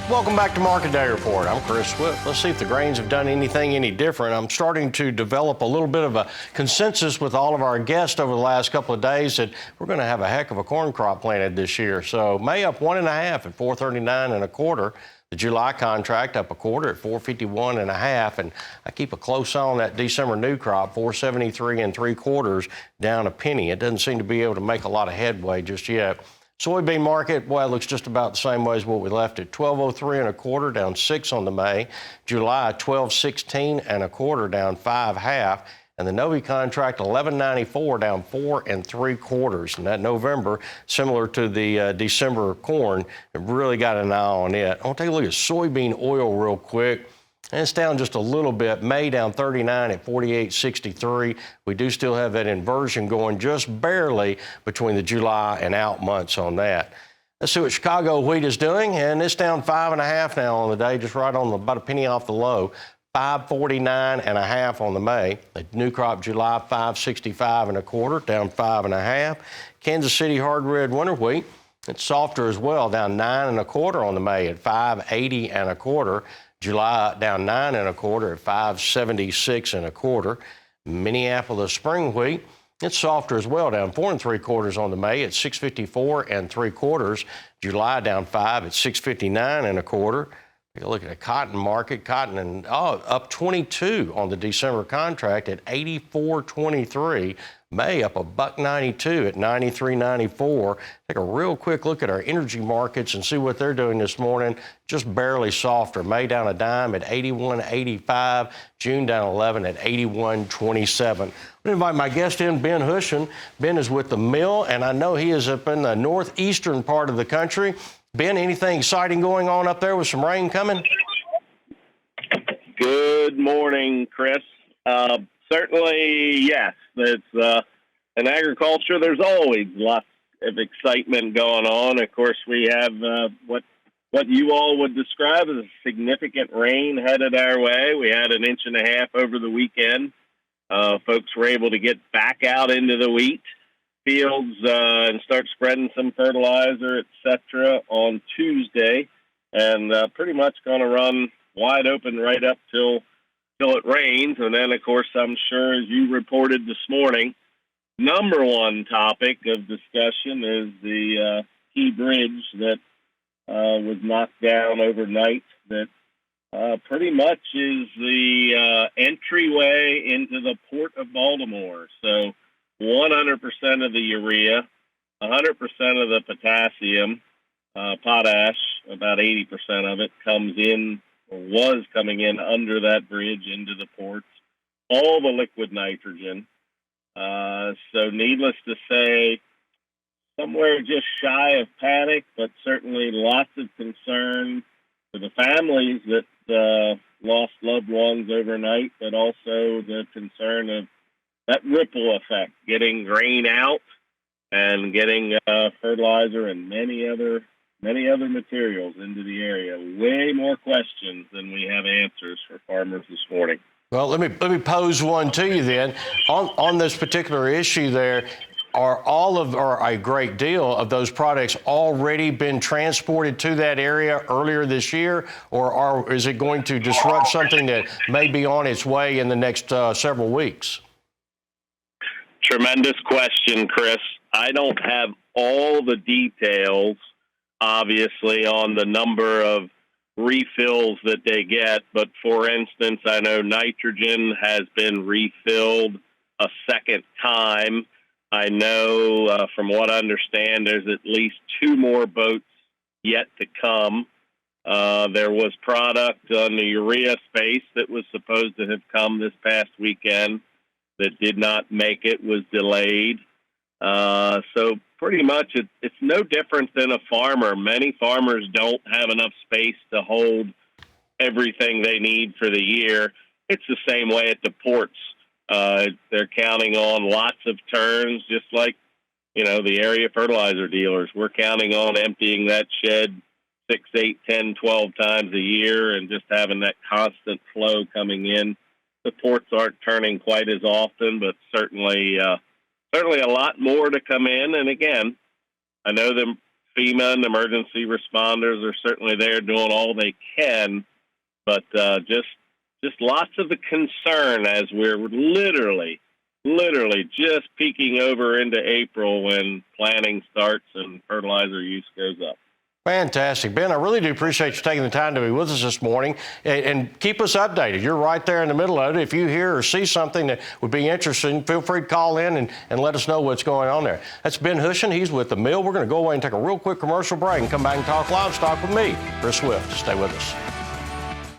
Welcome back to Market Day Report. I'm Chris Swift. Let's see if the grains have done anything any different. I'm starting to develop a little bit of a consensus with all of our guests over the last couple of days that we're going to have a heck of a corn crop planted this year. So May up 1.5 at 439.25. The July contract up a quarter at 451.5, and I keep a close eye on that December new crop, 473.75, down a penny. It doesn't seem to be able to make a lot of headway just yet. Soybean market, well, it looks just about the same way as what we left it. 1203.25, down 6 on the May. July 1216.25, down 5.5. And the Novi contract 1194, down 4.75. And that November, similar to the December corn, it really got an eye on it. I want to take a look at soybean oil real quick. And it's down just a little bit. May down 39 at 48.63. We do still have that inversion going just barely between the July and out months on that. Let's see what Chicago wheat is doing, and it's down 5.5 now on the day, just right on about a penny off the low. 549.5 on the May. The new crop July 565.25, down 5.5. Kansas City hard red winter wheat, it's softer as well, down 9.25 on the May at 580.25. July down 9.25 at 576.25. Minneapolis spring wheat, it's softer as well, down 4.75 on the May at 654.75. July down 5 at 659.25. Take a look at the cotton market. Cotton up 22 on the December contract at 84.23. May up $1.92 at 93.94. Take a real quick look at our energy markets and see what they're doing this morning. Just barely softer. May down a dime at 81.85. June down 11 at 81.27. I'm going to invite my guest in, Ben Hushon. Ben is with the mill, and I know he is up in the northeastern part of the country. Ben, anything exciting going on up there with some rain coming? Good morning, Chris. Certainly, yes. It's in agriculture, there's always lots of excitement going on. Of course, we have what you all would describe as significant rain headed our way. We had 1.5 inches over the weekend. Folks were able to get back out into the wheat fields and start spreading some fertilizer, etc., on Tuesday, and pretty much going to run wide open right up till it rains. And then, of course, I'm sure, as you reported this morning, number one topic of discussion is the key bridge that was knocked down overnight that pretty much is the entryway into the Port of Baltimore. So 100% of the urea, 100% of the potassium, potash, about 80% of it comes in or was coming in under that bridge into the ports, all the liquid nitrogen. So needless to say, somewhere just shy of panic, but certainly lots of concern for the families that lost loved ones overnight, but also the concern of that ripple effect, getting grain out and getting fertilizer and many other materials into the area. Way more questions than we have answers for farmers this morning. Well, let me pose one to you then. On this particular issue there, are a great deal of those products already been transported to that area earlier this year, or is it going to disrupt something that may be on its way in the next several weeks? Tremendous question, Chris. I don't have all the details, obviously, on the number of refills that they get, but for instance, I know nitrogen has been refilled a second time. I know from what I understand, there's at least 2 more boats yet to come. There was product on the urea space that was supposed to have come this past weekend that did not make it, was delayed. So pretty much it's no different than a farmer. Many farmers don't have enough space to hold everything they need for the year. It's the same way at the ports. They're counting on lots of turns, just like, the area fertilizer dealers. We're counting on emptying that shed 6, 8, 10, 12 times a year and just having that constant flow coming in. The ports aren't turning quite as often, but certainly a lot more to come in. And again, I know the FEMA and emergency responders are certainly there doing all they can, but just lots of the concern as we're literally just peeking over into April when planting starts and fertilizer use goes up. Fantastic. Ben, I really do appreciate you taking the time to be with us this morning and keep us updated. You're right there in the middle of it. If you hear or see something that would be interesting, feel free to call in and let us know what's going on there. That's Ben Hushon. He's with the mill. We're going to go away and take a real quick commercial break and come back and talk livestock with me, Chris Swift. Stay with us.